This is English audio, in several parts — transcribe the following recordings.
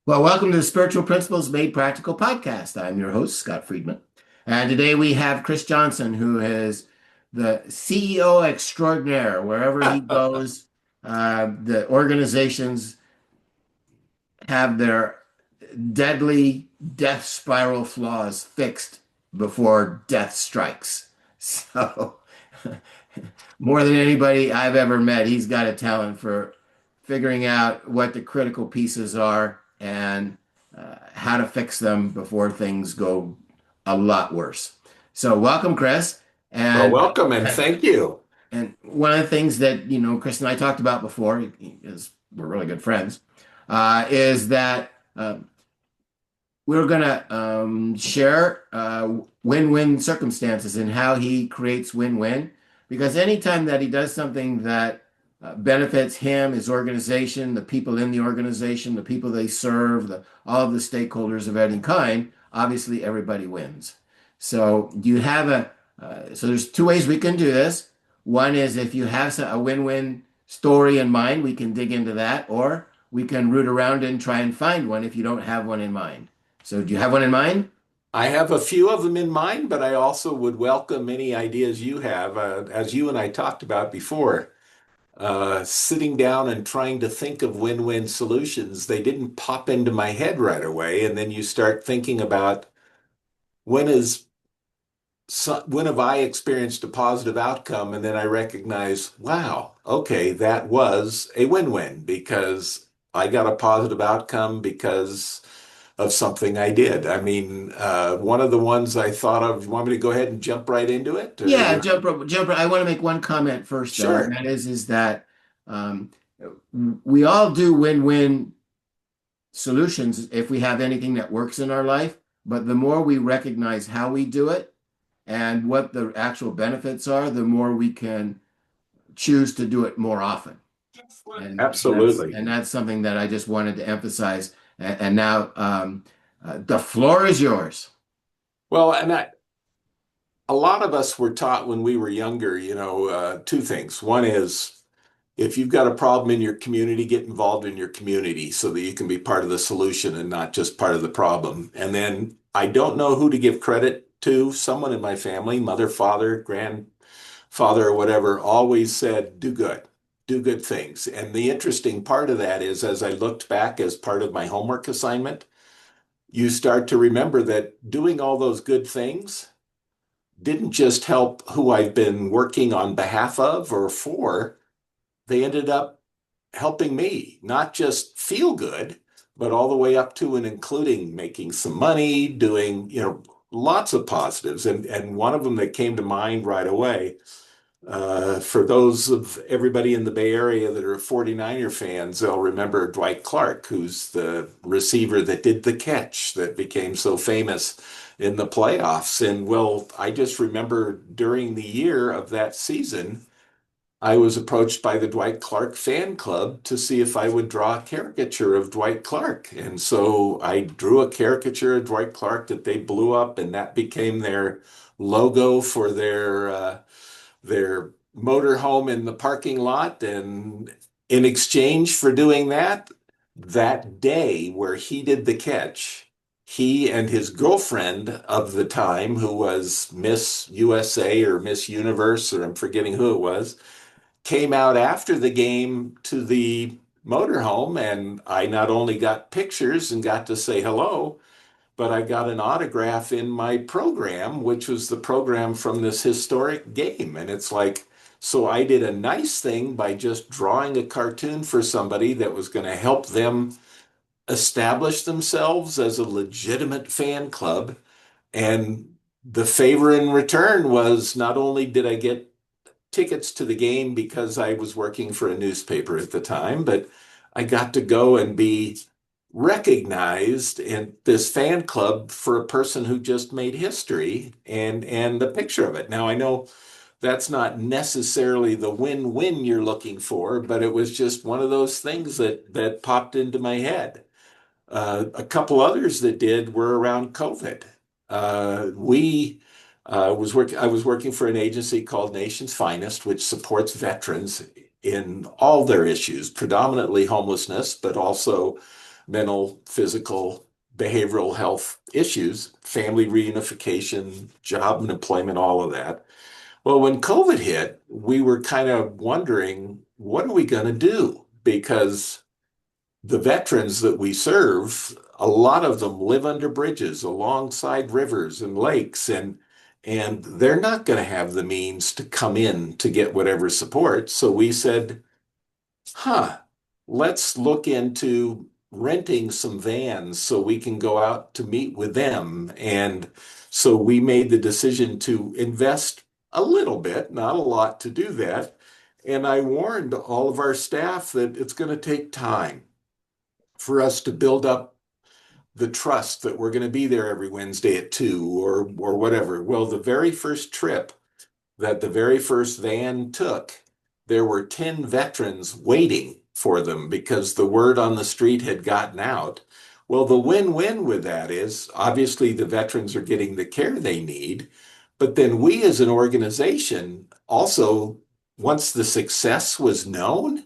Well, welcome to the Spiritual Principles Made Practical podcast. I'm your host, Scott Friedman. And today we have Chris Johnson, who is the CEO extraordinaire. Wherever he goes, the organizations have their deadly death spiral flaws fixed before death strikes. So, more than anybody I've ever met, he's got a talent for figuring out what the critical pieces are and how to fix them before things go a lot worse. So, welcome, Chris. Well, And welcome and thank you. and one of the things that Chris and I talked about before, is we're really good friends, is that we're going to share win-win circumstances and how he creates win-win. Because anytime that he does something that benefits him, his organization, the people in the organization, the people they serve, all of the stakeholders of any kind, obviously everybody wins. So you have so there's two ways we can do this. One is if you have a win-win story in mind, we can dig into that, or we can root around and try and find one if you don't have one in mind. So do you have one in mind? I have a few of them in mind, but I also would welcome any ideas you have. As you and I talked about before, sitting down and trying to think of win-win solutions, they didn't pop into my head right away. And then you start thinking about when is when have I experienced a positive outcome? And then I recognize, wow, okay, that was a win-win because I got a positive outcome because of something I did. I mean, one of the ones I thought of, you want me to go ahead and jump right into it? Or Yeah, you... jumper. I want to make one comment first, though, and Sure. that is that um, we all do win-win solutions if we have anything that works in our life. But the more we recognize how we do it and what the actual benefits are, the more we can choose to do it more often. Absolutely. And that's something that I just wanted to emphasize. And now the floor is yours. Well, a lot of us were taught when we were younger, two things. One is if you've got a problem in your community, get involved in your community so that you can be part of the solution and not just part of the problem. And then I don't know who to give credit to. Someone in my family, mother, father, grandfather, or whatever, always said, do good things. And the interesting part of that is, as I looked back as part of my homework assignment, you start to remember that doing all those good things didn't just help who I've been working on behalf of or for, they ended up helping me not just feel good, but all the way up to and including making some money, doing, lots of positives. And one of them that came to mind right away, for those of everybody in the Bay Area that are 49er fans, they'll remember Dwight Clark, who's the receiver that did the catch that became so famous in the playoffs. And well, I just remember during the year of that season, I was approached by the Dwight Clark fan club to see if I would draw a caricature of Dwight Clark. And so I drew a caricature of Dwight Clark that they blew up, and that became their logo for their motor home in the parking lot. And in exchange for doing that, that day where he did the catch, he and his girlfriend of the time, who was Miss USA or Miss Universe, or I'm forgetting who it was, came out after the game to the motorhome. And I not only got pictures and got to say hello, but I got an autograph in my program, which was the program from this historic game. And it's like, so I did a nice thing by just drawing a cartoon for somebody that was going to help them establish themselves as a legitimate fan club. And the favor in return was not only did I get tickets to the game because I was working for a newspaper at the time, but I got to go and be recognized in this fan club for a person who just made history and the picture of it. Now I know that's not necessarily the win-win you're looking for, but it was just one of those things that popped into my head. A couple others that did were around COVID. We was working. I was working for an agency called Nation's Finest, which supports veterans in all their issues, predominantly homelessness, but also mental, physical, behavioral health issues, family reunification, job and employment, all of that. Well, when COVID hit, we were kind of wondering, what are we going to do? Because the veterans that we serve, a lot of them live under bridges alongside rivers and lakes, and they're not going to have the means to come in to get whatever support. So we said, huh, let's look into renting some vans so we can go out to meet with them. And so we made the decision to invest a little bit, not a lot, to do that. And I warned all of our staff that it's going to take time for us to build up the trust that we're going to be there every Wednesday at 2 or whatever. Well, the very first trip that the very first van took, there were 10 veterans waiting for them because the word on the street had gotten out. Well, the win-win with that is obviously the veterans are getting the care they need, but then we as an organization also, once the success was known,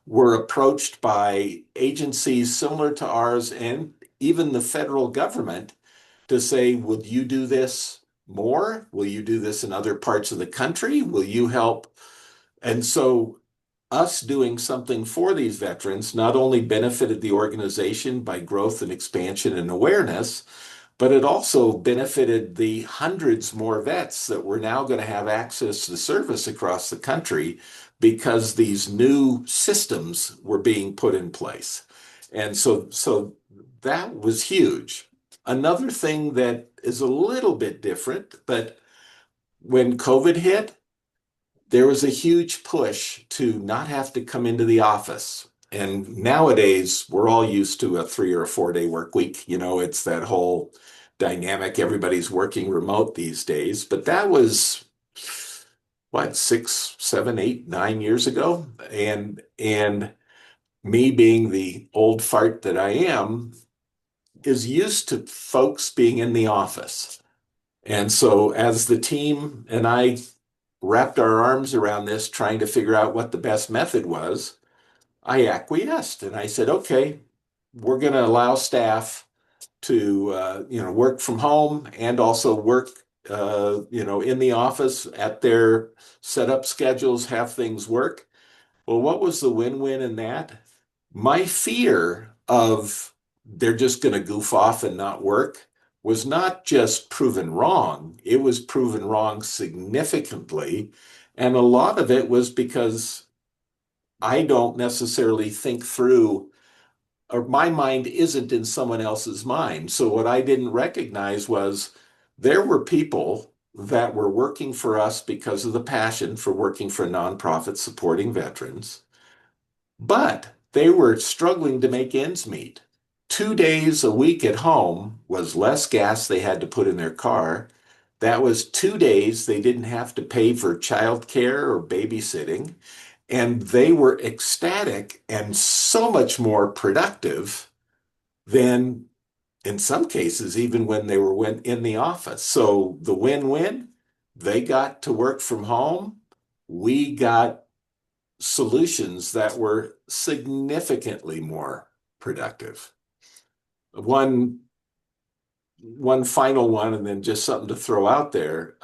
were approached by agencies similar to ours and even the federal government to say, would you do this more? Will you do this in other parts of the country? Will you help? And so, us doing something for these veterans not only benefited the organization by growth and expansion and awareness, but it also benefited the hundreds more vets that were now going to have access to service across the country because these new systems were being put in place. And so that was huge. Another thing that is a little bit different, but when COVID hit, there was a huge push to not have to come into the office. And nowadays, we're all used to a 3 or 4 day work week. You know, it's that whole dynamic. Everybody's working remote these days. But that was what, 6, 7, 8, 9 years ago? And me being the old fart that I am, is used to folks being in the office. And so as the team and I wrapped our arms around this, trying to figure out what the best method was, I acquiesced and I said, okay, we're going to allow staff to, work from home and also work, in the office at their setup schedules, have things work. Well, what was the win-win in that? My fear of they're just going to goof off and not work was not just proven wrong, it was proven wrong significantly. And a lot of it was because I don't necessarily think through, or my mind isn't in someone else's mind. So what I didn't recognize was there were people that were working for us because of the passion for working for nonprofits supporting veterans, but they were struggling to make ends meet. 2 days a week at home was less gas they had to put in their car. That was 2 days they didn't have to pay for childcare or babysitting. And they were ecstatic and so much more productive than, in some cases, even when they were in the office. So the win-win, they got to work from home. We got solutions that were significantly more productive. One one final one, and then just something to throw out there.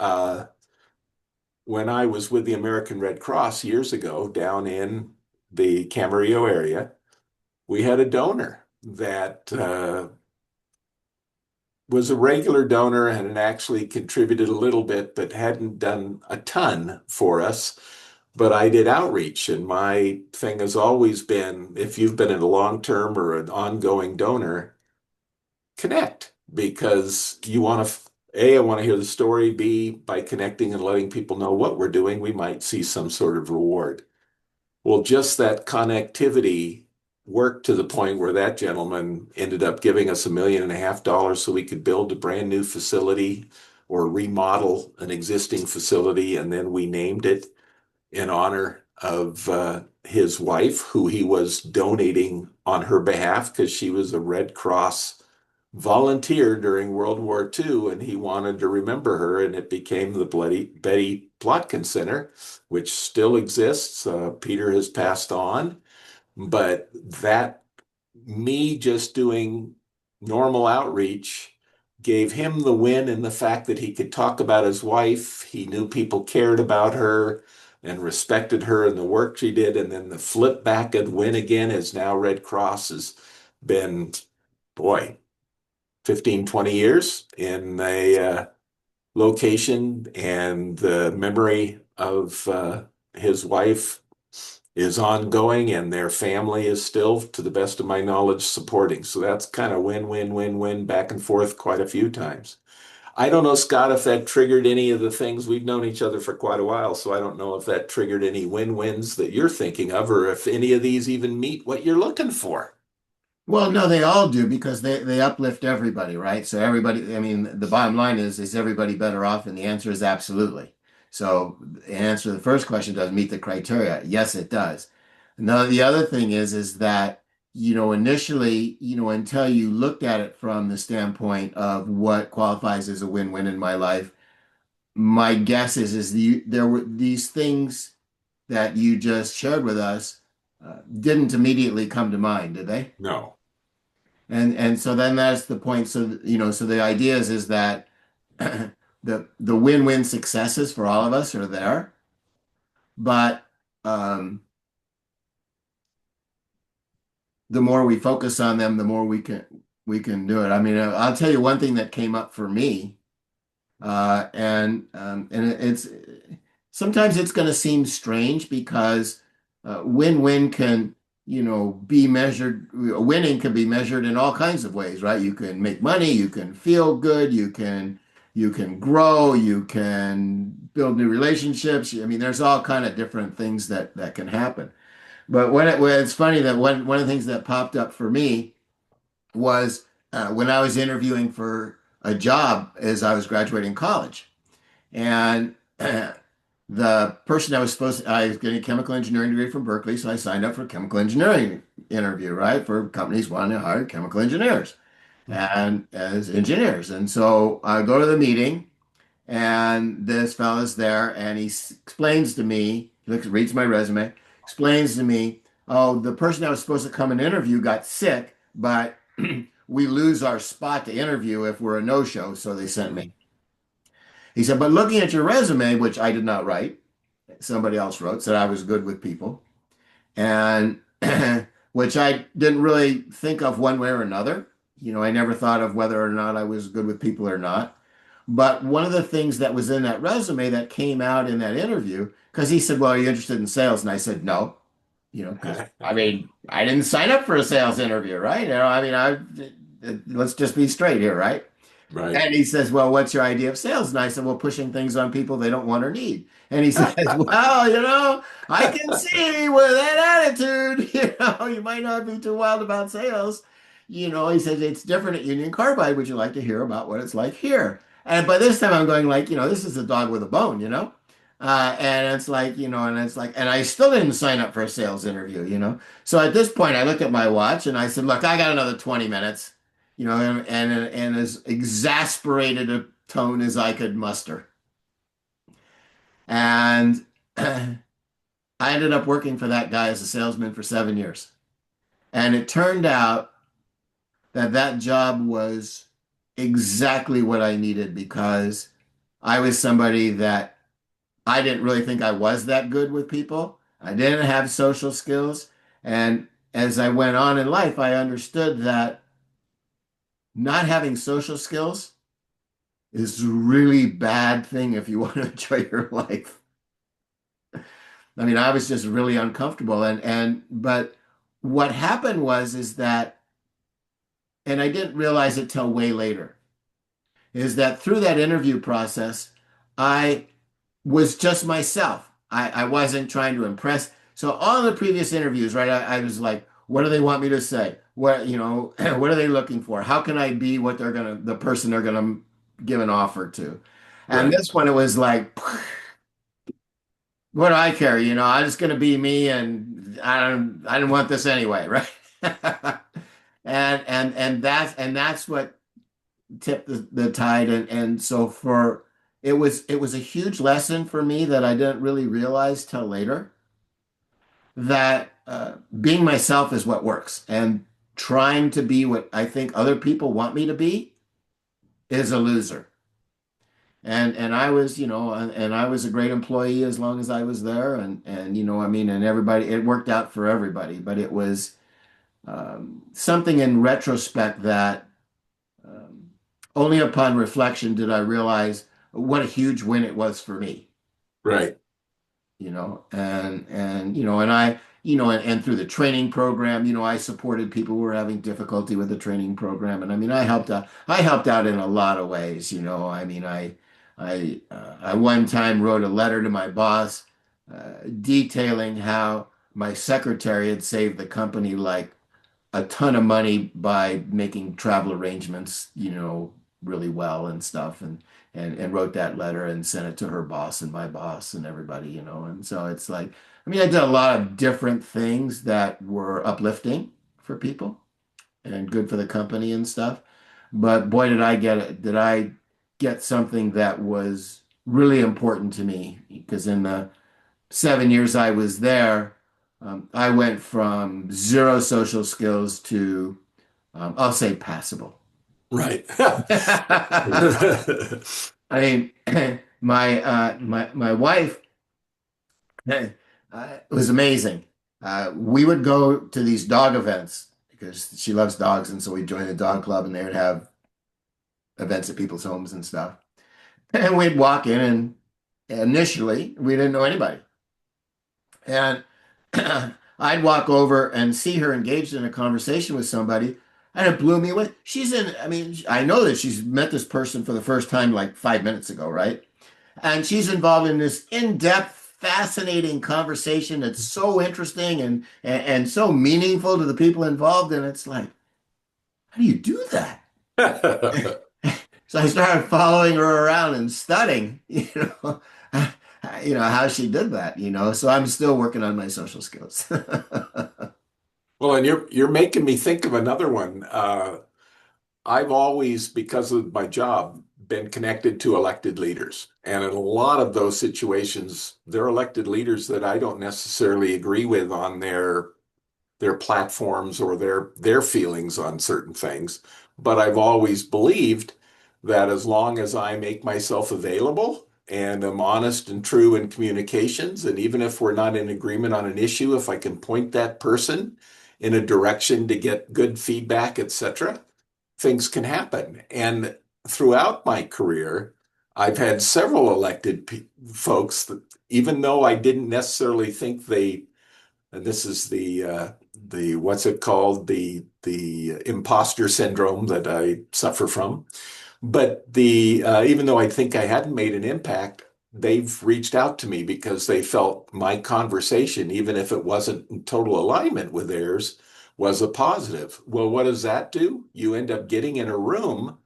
When I was with the American Red Cross years ago down in the Camarillo area, we had a donor that was a regular donor and had actually contributed a little bit, but hadn't done a ton for us. But I did outreach, and my thing has always been, if you've been a long-term or an ongoing donor, connect, because you want to, A, I want to hear the story. B, by connecting and letting people know what we're doing, we might see some sort of reward. Well, just that connectivity worked to the point where that gentleman ended up giving us $1.5 million so we could build a brand new facility or remodel an existing facility. And then we named it in honor of his wife, who he was donating on her behalf because she was a Red Cross volunteer during World War II, and he wanted to remember her, and it became the Betty Plotkin Center, which still exists. Peter has passed on, but that me just doing normal outreach gave him the win in the fact that he could talk about his wife. He knew people cared about her and respected her and the work she did. And then the flip back and win again is now Red Cross has been, boy, 15, 20 years in a location, and the memory of his wife is ongoing, and their family is still, to the best of my knowledge, supporting. So that's kind of win, win, win, win, back and forth quite a few times. I don't know, Scott, if that triggered any of the things. We've known each other for quite a while, so I don't know if that triggered any win-wins that you're thinking of, or if any of these even meet what you're looking for. Well, no, they all do because they uplift everybody, right? So everybody, I mean, the bottom line is everybody better off? And the answer is absolutely. So the answer to the first question does meet the criteria. Yes, it does. Now, the other thing is that, initially, until you looked at it from the standpoint of what qualifies as a win-win in my life, my guess there were these things that you just shared with us didn't immediately come to mind, did they? No. And so then that's the point. So, so the idea is that the win-win successes for all of us are there, but the more we focus on them, the more we can do it. I mean, I'll tell you one thing that came up for me, and it's sometimes it's going to seem strange because win-win can, be measured. Winning can be measured in all kinds of ways, right? You can make money, you can feel good, you can grow, you can build new relationships. I mean, there's all kind of different things that can happen. But when it's funny that one of the things that popped up for me was when I was interviewing for a job as I was graduating college. And the person I was getting a chemical engineering degree from Berkeley, so I signed up for a chemical engineering interview, right? For companies wanting to hire chemical engineers and as engineers. And so I go to the meeting, and this fella's there, and explains to me, reads my resume, explains to me, oh, the person that was supposed to come and interview got sick, but we lose our spot to interview if we're a no-show, so they sent me. He said, but looking at your resume, which I did not write, somebody else wrote, said I was good with people, and which I didn't really think of one way or another. I never thought of whether or not I was good with people or not. But one of the things that was in that resume that came out in that interview, because he said, well, are you interested in sales? And I said, no, because I mean, I didn't sign up for a sales interview, right? I mean, let's just be straight here, right? Right. And he says, well, what's your idea of sales? And I said, well, pushing things on people they don't want or need. And he says, well, I can see with that attitude, you might not be too wild about sales. He says, it's different at Union Carbide. Would you like to hear about what it's like here? And by this time I'm going like, this is a dog with a bone. And it's like, and I still didn't sign up for a sales interview. So at this point I looked at my watch and I said, look, I got another 20 minutes and as exasperated a tone as I could muster. And I ended up working for that guy as a salesman for 7 years. And it turned out that that job was exactly what I needed because I was somebody that I didn't really think I was that good with people. I didn't have social skills. And as I went on in life, I understood that not having social skills is a really bad thing if you want to enjoy your life. I mean, I was just really uncomfortable but what happened is that, and I didn't realize it till way later, is that through that interview process, I was just myself. I wasn't trying to impress. So all the previous interviews, right, I was like, what do they want me to say? What, what are they looking for? How can I be what the person they're gonna give an offer to? And Right. this one, it was like, what do I care? I'm just gonna be me, and I didn't want this anyway, right? And that's what tipped the tide, and so it was a huge lesson for me that I didn't really realize till later that being myself is what works. And trying to be what I think other people want me to be is a loser. And I was, and I was a great employee as long as I was there, and I mean, and everybody, it worked out for everybody. But it was something in retrospect that um, only upon reflection did I realize what a huge win it was for me. Right. And I, and through the training program, I supported people who were having difficulty with the training program. And I mean, I helped out in a lot of ways. I mean, I one time wrote a letter to my boss, detailing how my secretary had saved the company like a ton of money by making travel arrangements, really well and stuff, and wrote that letter and sent it to her boss and my boss and everybody, and so it's like, I mean, I did a lot of different things that were uplifting for people and good for the company and stuff. But boy, did I get something that was really important to me, because in the 7 years I was there, I went from zero social skills to, I'll say, passable. Right. I mean, my wife was amazing. We would go to these dog events because she loves dogs, and so we'd join the dog club, and they would have events at people's homes and stuff. And we'd walk in, and initially we didn't know anybody. And I'd walk over and see her engaged in a conversation with somebody, and it blew me away. I mean, I know that she's met this person for the first time like 5 minutes ago, right? And she's involved in this in-depth, fascinating conversation that's so interesting and so meaningful to the people involved. And it's like, how do you do that? So I started following her around and studying, how she did that, So I'm still working on my social skills. Well, and you're making me think of another one. I've always, because of my job, been connected to elected leaders. And in a lot of those situations, they're elected leaders that I don't necessarily agree with on their platforms or their feelings on certain things. But I've always believed that as long as I make myself available and am honest and true in communications, and even if we're not in agreement on an issue, if I can point that person in a direction to get good feedback, etc., things can happen. And throughout my career, I've had several elected folks that, even though I didn't necessarily think they, and this is the what's it called, the imposter syndrome that I suffer from. But the even though I think I hadn't made an impact, they've reached out to me because they felt my conversation, even if it wasn't in total alignment with theirs, was a positive. Well, what does that do? You end up getting in a room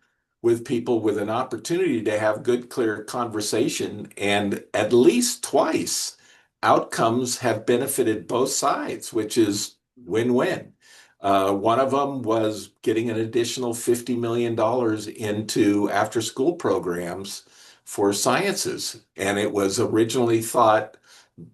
with people with an opportunity to have good, clear conversation, and at least twice, outcomes have benefited both sides, which is win-win. One of them was getting an additional $50 million into after school programs for sciences. And it was originally thought,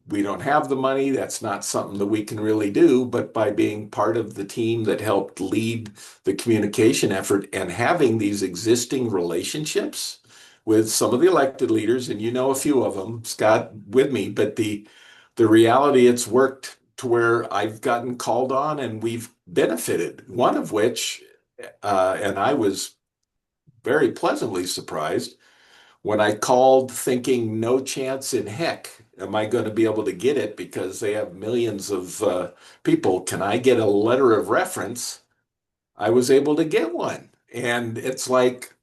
we don't have the money. That's not something that we can really do. But by being part of the team that helped lead the communication effort and having these existing relationships with some of the elected leaders, and you know a few of them, Scott, with me, but the reality, it's worked to where I've gotten called on and we've benefited. One of which, and I was very pleasantly surprised when I called thinking no chance in heck am I going to be able to get it because they have millions of people. Can I get a letter of reference? I was able to get one. And it's like,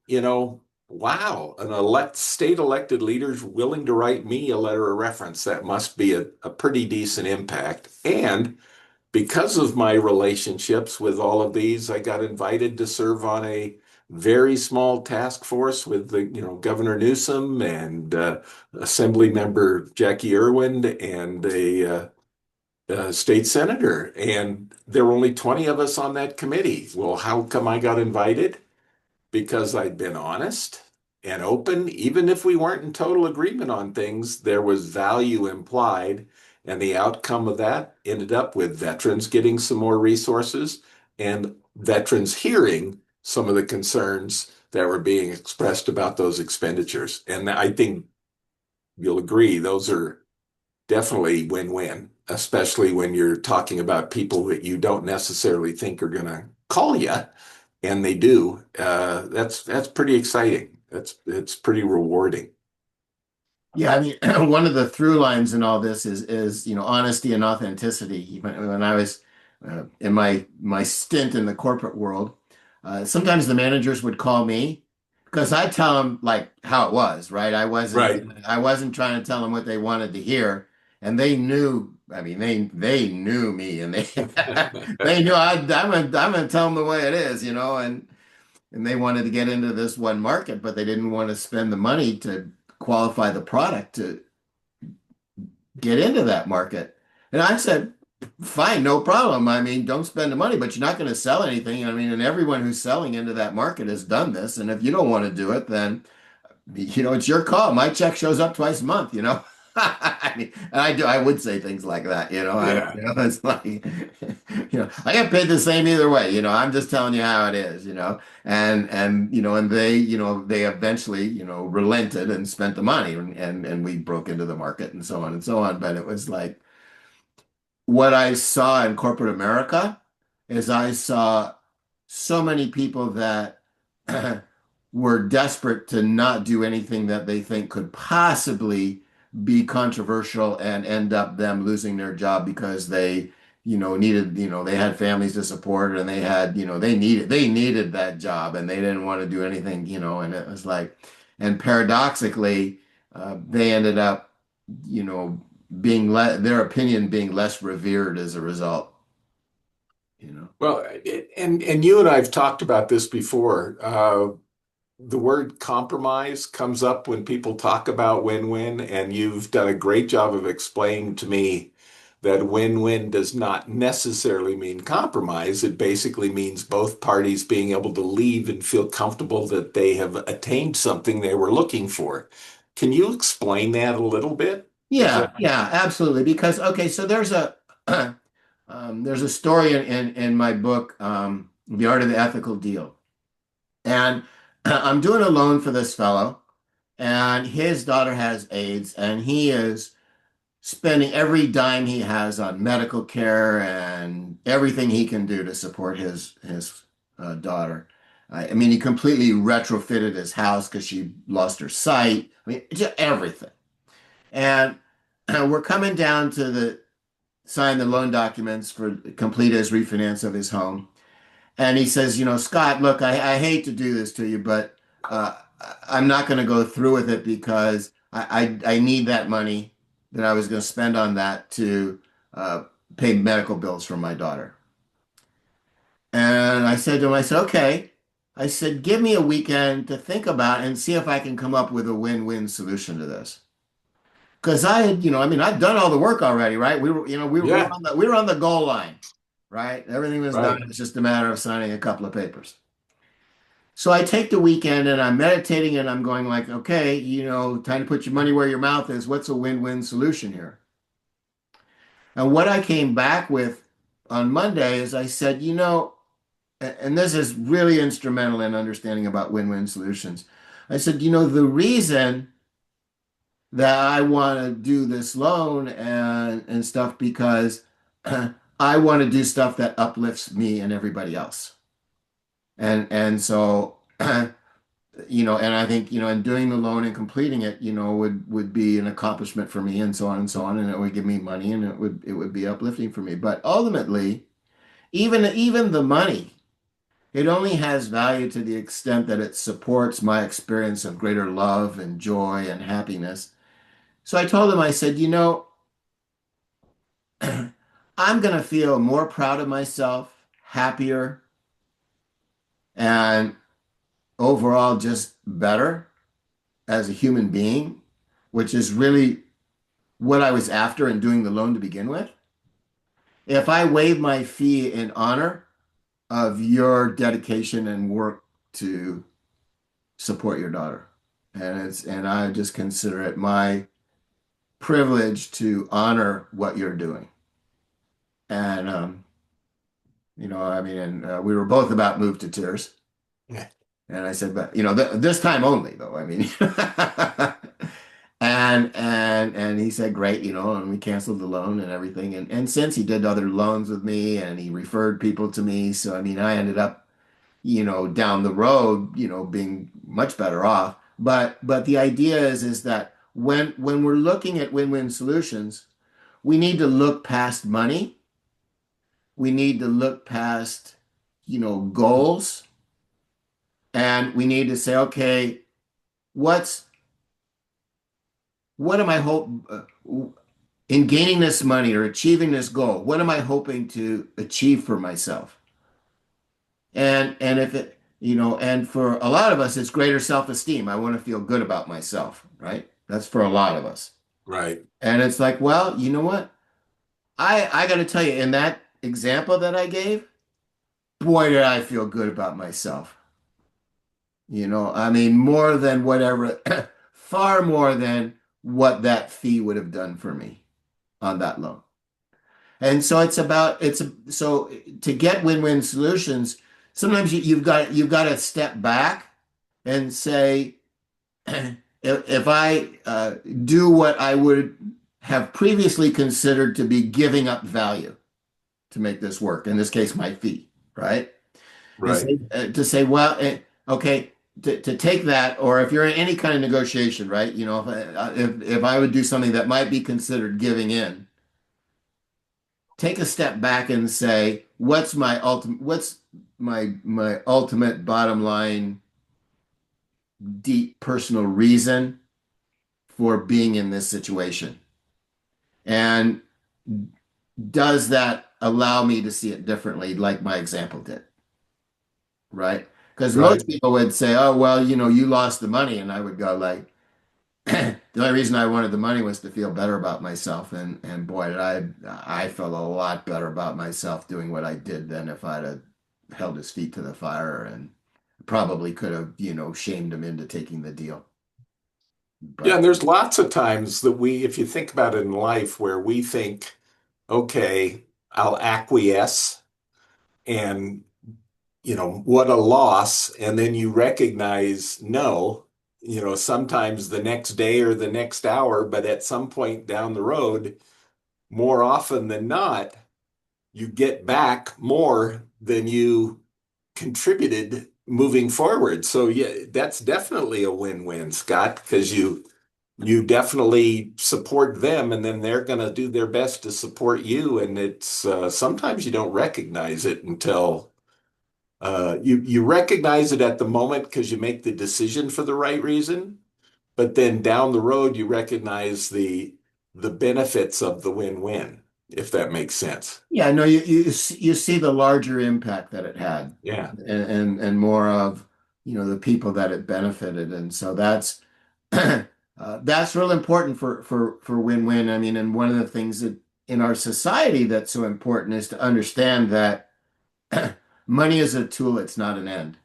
wow, an state elected leader's willing to write me a letter of reference. That must be a pretty decent impact. And because of my relationships with all of these, I got invited to serve on a very small task force with Governor Newsom and Assembly Member Jackie Irwin and a state senator. And there were only 20 of us on that committee. Well, how come I got invited? Because I'd been honest and open. Even if we weren't in total agreement on things, there was value implied. And the outcome of that ended up with veterans getting some more resources, and veterans hearing some of the concerns that were being expressed about those expenditures. And I think you'll agree, those are definitely win-win, especially when you're talking about people that you don't necessarily think are going to call you, and they do. That's pretty exciting. It's pretty rewarding. Yeah, I mean, one of the through lines in all this is honesty and authenticity. When I was in my stint in the corporate world, sometimes the managers would call me because I tell them like how it was, right? Right. I wasn't trying to tell them what they wanted to hear, and they knew. I mean, they knew me, and they they knew I'm gonna tell them the way it is, and they wanted to get into this one market, but they didn't want to spend the money to qualify the product to get into that market. And I said, fine, no problem. I mean, don't spend the money, but you're not going to sell anything. I mean, and everyone who's selling into that market has done this. And if you don't want to do it, then it's your call. My check shows up twice a month. I mean, and I would say things like that. Yeah. It's like, I get paid the same either way. I'm just telling you how it is. And they eventually, relented and spent the money and we broke into the market and so on and so on. But it was like what I saw in corporate America is I saw so many people that were desperate to not do anything that they think could possibly be controversial and end up them losing their job because they, needed, they had families to support and they had, they needed that job and they didn't want to do anything, and it was like, and paradoxically, they ended up, you know, their opinion being less revered as a result, you know. Well, and you and I have talked about this before. The word compromise comes up when people talk about win-win, and you've done a great job of explaining to me that win-win does not necessarily mean compromise. It basically means both parties being able to leave and feel comfortable that they have attained something they were looking for. Can you explain that a little bit? Is that Yeah, yeah, absolutely. Because okay, so there's a story in my book, The Art of the Ethical Deal, and I'm doing a loan for this fellow, and his daughter has AIDS, and he is spending every dime he has on medical care and everything he can do to support his daughter. I mean, he completely retrofitted his house because she lost her sight. I mean, just everything. And we're coming down to sign the loan documents for complete his refinance of his home. And he says, Scott, look, I hate to do this to you, but uh, I'm not going to go through with it because I need that money that I was going to spend on that to uh, pay medical bills for my daughter. And I said to him, I said, okay. I said, give me a weekend to think about and see if I can come up with a win-win solution to this. Because I had, I mean, I'd done all the work already, right? yeah, We were on the goal line, right? Everything was done. right. It's just a matter of signing a couple of papers. So I take the weekend and I'm meditating and I'm going like, okay, time to put your money where your mouth is. What's a win-win solution here? And what I came back with on Monday is I said, and this is really instrumental in understanding about win-win solutions. I said, the reason that I want to do this loan and stuff because I want to do stuff that uplifts me and everybody else. And so and I think, in doing the loan and completing it, would be an accomplishment for me and so on and so on, and it would give me money and it would be uplifting for me. But ultimately, even the money, it only has value to the extent that it supports my experience of greater love and joy and happiness. So I told him, I said, I'm going to feel more proud of myself, happier, and overall just better as a human being, which is really what I was after in doing the loan to begin with. If I waive my fee in honor of your dedication and work to support your daughter. And I just consider it my privilege to honor what you're doing. And I mean, and we were both about moved to tears. And I said, but th this time only, though. I mean, and he said, great, and we canceled the loan and everything. And since he did other loans with me and he referred people to me, so I mean, I ended up, down the road, being much better off. But the idea is that when we're looking at win-win solutions, we need to look past money. We need to look past, goals, and we need to say, okay, what's what am I in gaining this money or achieving this goal? What am I hoping to achieve for myself? And if it, and for a lot of us, it's greater self-esteem. I want to feel good about myself, right? That's for a lot of us. Right. And it's like, well, you know what? I got to tell you, in that example that I gave, boy, did I feel good about myself. I mean, more than whatever, far more than what that fee would have done for me on that loan. And so so to get win-win solutions, sometimes you've got to step back and say, if I do what I would have previously considered to be giving up value to make this work, in this case, my fee, right? Right. To say, well, okay, to take that, or if you're in any kind of negotiation, right? If I would do something that might be considered giving in, take a step back and say, what's my ultimate bottom line, deep personal reason for being in this situation? And does that allow me to see it differently, like my example did, right? Because Right. most people would say, oh, well, you lost the money. And I would go like, the only reason I wanted the money was to feel better about myself. And boy, did I felt a lot better about myself doing what I did than if I'd have held his feet to the fire and probably could have, shamed him into taking the deal. Yeah, But and there's lots of times that if you think about it in life, where we think, okay, I'll acquiesce and, what a loss. And then you recognize, no, sometimes the next day or the next hour, but at some point down the road, more often than not, you get back more than you contributed moving forward. So yeah, that's definitely a win-win, Scott, because you definitely support them and then they're going to do their best to support you. And it's sometimes you don't recognize it until you recognize it at the moment because you make the decision for the right reason. But then down the road, you recognize the benefits of the win-win, if that makes sense. yeah, no, you see the larger impact that it had, Yeah. and more of, the people that it benefited. And so that's real important for win-win. I mean, and one of the things that in our society that's so important is to understand that money is a tool, it's not an end.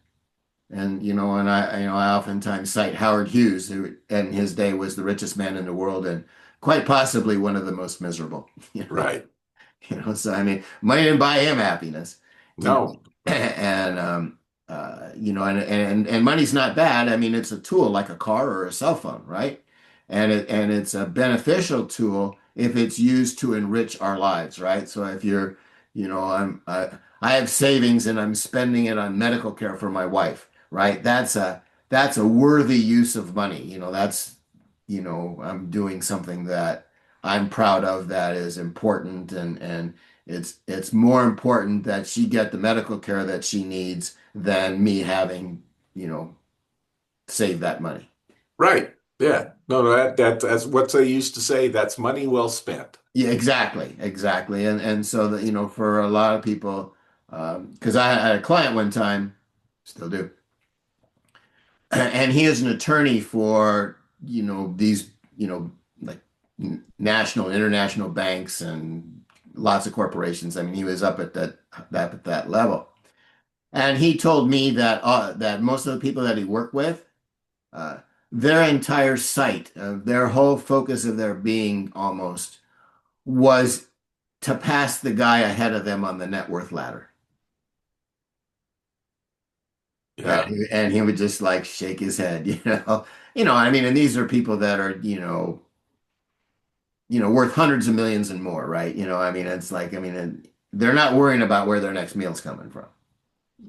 And I oftentimes cite Howard Hughes, who in his day was the richest man in the world and quite possibly one of the most miserable. You know, Right. so I mean, money didn't buy him happiness, you know, No. and and money's not bad. I mean, it's a tool like a car or a cell phone, right? And it's a beneficial tool if it's used to enrich our lives, right? So if you're, I have savings and I'm spending it on medical care for my wife, right? That's a worthy use of money. I'm doing something that I'm proud of that is important, and it's more important that she get the medical care that she needs than me having, saved that money. Right. Yeah. No, no, that's what they used to say. That's money well spent. Yeah, exactly, exactly. And so that, for a lot of people, because I had a client one time, still do, and he is an attorney for, these, like national, international banks and lots of corporations. I mean, he was up at that level. And he told me that most of the people that he worked with, uh, their entire site, their whole focus of their being almost was to pass the guy ahead of them on the net worth ladder. Yeah. And he would just like shake his head, I mean, and these are people that are, worth hundreds of millions and more, right? I mean, it's like, I mean, and they're not worrying about where their next meal's coming from.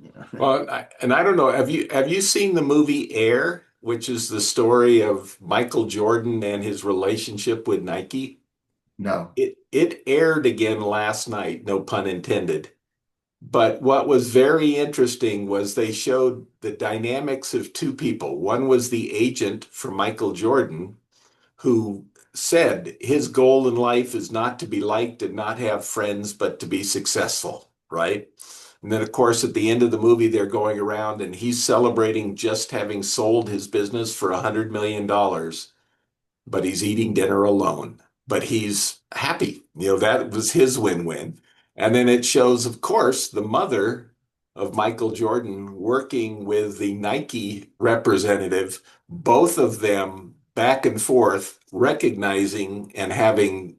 You know? Well, and I don't know, have you seen the movie Air, which is the story of Michael Jordan and his relationship with Nike? No. It aired again last night, no pun intended. But what was very interesting was they showed the dynamics of two people. One was the agent for Michael Jordan, who said his goal in life is not to be liked and not have friends, but to be successful, right? And then, of course, at the end of the movie, they're going around and he's celebrating just having sold his business for $100 million, but he's eating dinner alone. But he's happy. That was his win-win. And then it shows, of course, the mother of Michael Jordan working with the Nike representative, both of them back and forth, recognizing and having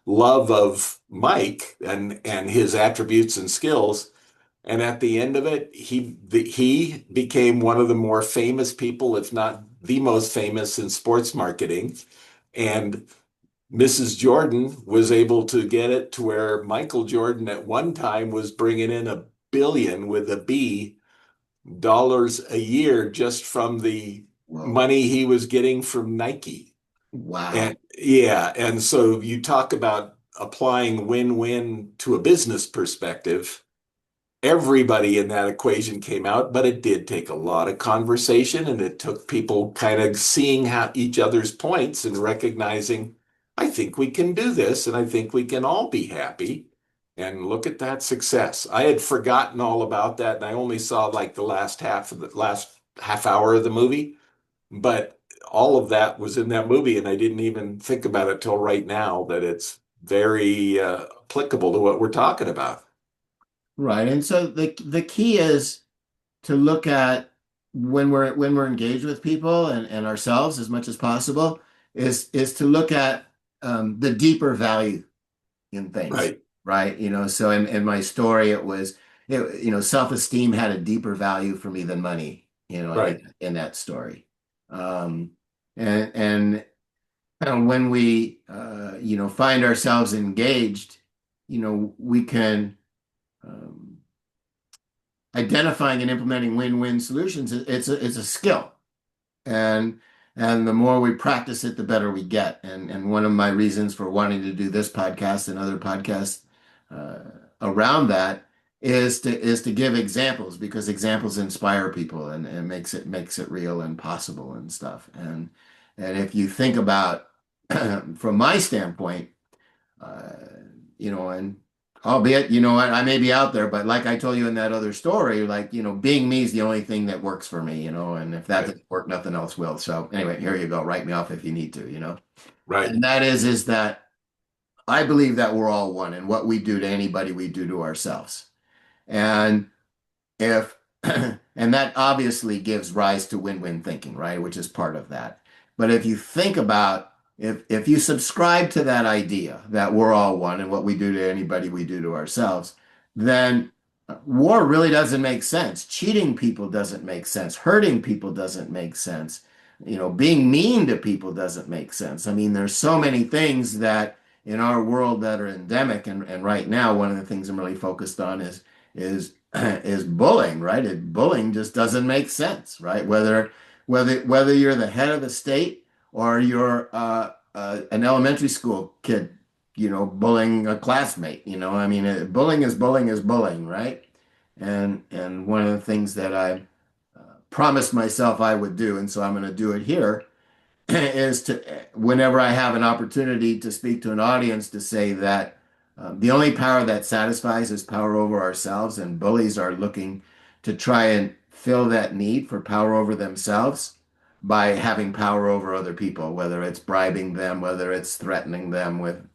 love of Mike and his attributes and skills. And at the end of it, he became one of the more famous people, if not the most famous in sports marketing. And Mrs. Jordan was able to get it to where Michael Jordan at one time was bringing in $1 billion with a B dollars a year just from the Whoa. money he was getting from Nike. Wow. And yeah, and so you talk about applying win-win to a business perspective. Everybody in that equation came out, but it did take a lot of conversation and it took people kind of seeing how each other's points and recognizing, I think we can do this and I think we can all be happy. And look at that success. I had forgotten all about that and I only saw like the last half hour of the movie, but all of that was in that movie and I didn't even think about it till right now that it's very applicable to what we're talking about. Right. And so the key is to look at when we're engaged with people and ourselves as much as possible is to look at the deeper value in things, Right, right? So in my story, self-esteem had a deeper value for me than money, right. in that story. Um, and when we, find ourselves engaged, we can, um, identifying and implementing win-win solutions. It's a skill. And and the more we practice it, the better we get. And one of my reasons for wanting to do this podcast and other podcasts uh, around that is to give examples because examples inspire people and makes it real and possible and stuff. And if you think about from my standpoint, uh, and albeit, I may be out there, but like I told you in that other story, like, being me is the only thing that works for me, and if that Right. doesn't work, nothing else will. So anyway, here you go. Write me off if you need to. Right. And that is that I believe that we're all one, and what we do to anybody, we do to ourselves. And if and that obviously gives rise to win-win thinking, right? Which is part of that. But if you think about if you subscribe to that idea that we're all one and what we do to anybody we do to ourselves, then war really doesn't make sense. Cheating people doesn't make sense. Hurting people doesn't make sense. Being mean to people doesn't make sense. I mean, there's so many things that in our world that are endemic, and right now, one of the things I'm really focused on is is bullying, right? Bullying just doesn't make sense, right? Whether you're the head of the state or you're an elementary school kid, bullying a classmate, I mean, bullying is bullying, right? And one of the things that I promised myself I would do, and so I'm going to do it here, is to whenever I have an opportunity to speak to an audience to say that the only power that satisfies is power over ourselves, and bullies are looking to try and fill that need for power over themselves by having power over other people, whether it's bribing them, whether it's threatening them with,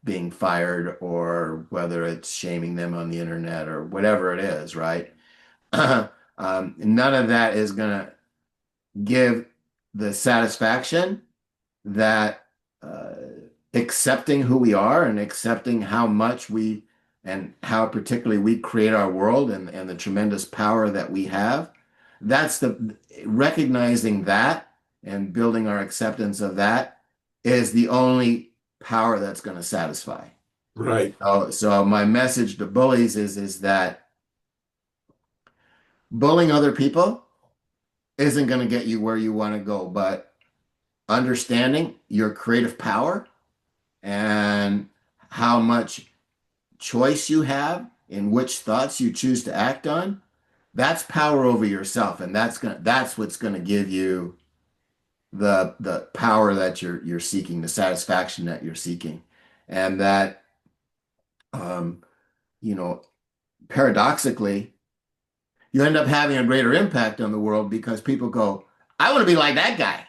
being fired, or whether it's shaming them on the internet or whatever it is, right? None of that is going to give the satisfaction that accepting who we are and accepting how much we and how particularly we create our world and the tremendous power that we have. that's the recognizing that and building our acceptance of that is the only power that's going to satisfy. Right. So my message to bullies is that bullying other people isn't going to get you where you want to go, but understanding your creative power and how much choice you have in which thoughts you choose to act on, that's power over yourself, and that's what's gonna give you the power that you're seeking, the satisfaction that you're seeking, and that um, you know, paradoxically, you end up having a greater impact on the world because people go, "I want to be like that guy."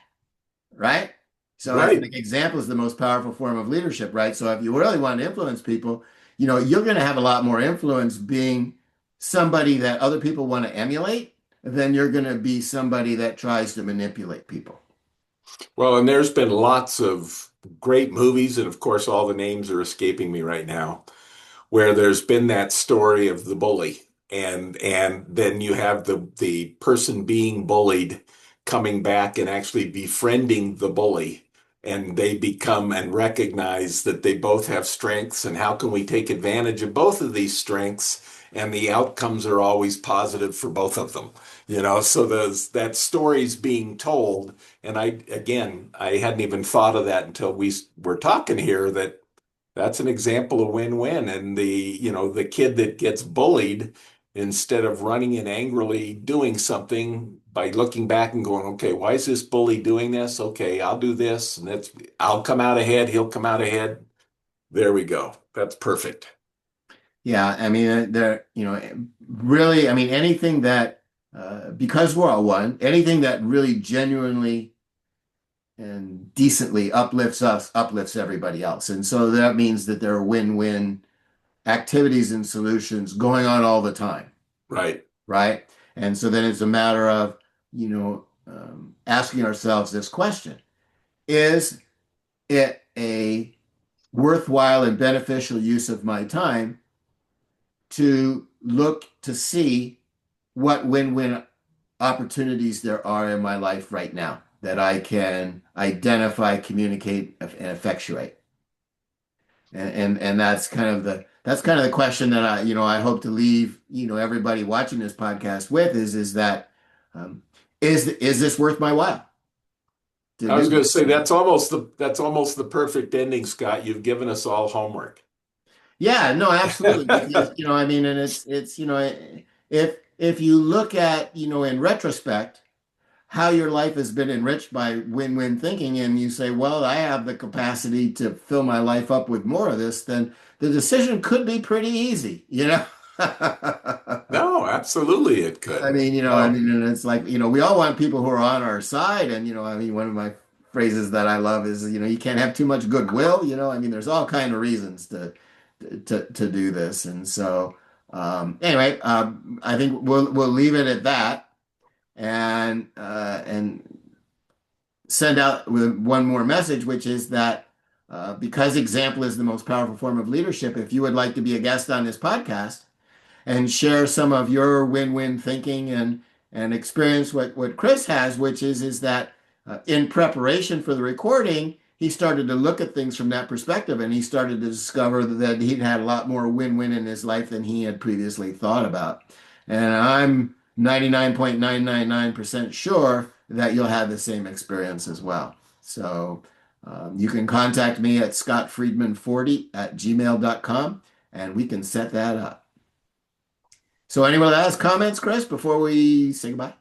Right? So that's Right. like example is the most powerful form of leadership, right? So if you really want to influence people, you're going to have a lot more influence being somebody that other people want to emulate than you're going to be somebody that tries to manipulate people. Well, and there's been lots of great movies, and of course, all the names are escaping me right now, where there's been that story of the bully, and then you have the person being bullied coming back and actually befriending the bully, and they become and recognize that they both have strengths, and how can we take advantage of both of these strengths, and the outcomes are always positive for both of them. So that story's being told, and I hadn't even thought of that until we were talking here, that that's an example of win-win. And the kid that gets bullied, instead of running and angrily doing something, by looking back and going, okay, why is this bully doing this? Okay, I'll do this, and I'll come out ahead, he'll come out ahead. There we go. That's perfect. Yeah, I mean, really, I mean, anything that, because we're all one, anything that really genuinely and decently uplifts us, uplifts everybody else. And so that means that there are win-win activities and solutions going on all the time, Right. right? And so then it's a matter of, asking ourselves this question: Is it a worthwhile and beneficial use of my time to look to see what win-win opportunities there are in my life right now that I can identify, communicate, and effectuate? And that's kind of the question that I hope to leave everybody watching this podcast with is that um, is this worth my while to I was do going to this? say that's almost the perfect ending, Scott. You've given us all homework. Yeah, no, absolutely. Because, I mean, and it's, if you look at, in retrospect, how your life has been enriched by win-win thinking, and you say, well, I have the capacity to fill my life up with more of this, then the decision could be pretty easy. No, absolutely it I could. mean, No. and it's like, we all want people who are on our side. And, I mean, one of my phrases that I love is, you can't have too much goodwill. I mean, there's all kind of reasons to do this. And so, anyway, I think we'll leave it at that and send out with one more message, which is that because example is the most powerful form of leadership, if you would like to be a guest on this podcast, and share some of your win-win thinking and experience what Chris has, which is that in preparation for the recording, he started to look at things from that perspective, and he started to discover that he'd had a lot more win-win in his life than he had previously thought about. And I'm 99.999% sure that you'll have the same experience as well. So you can contact me at scottfriedman40@gmail.com, and we can set that up. So anyone that has comments, Chris, before we say goodbye?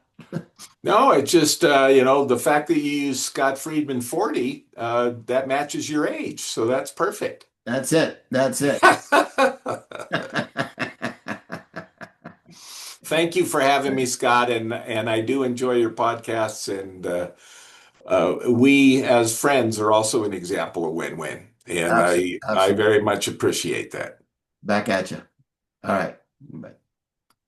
No, it's just the fact that you use Scott Friedman 40, that matches your age. So that's perfect. That's it. That's it. Thank you for having me, Scott, and I do enjoy your podcasts, and we as friends are also an example of win-win, and I Absolutely. very much appreciate that. Back at you. All right. Bye.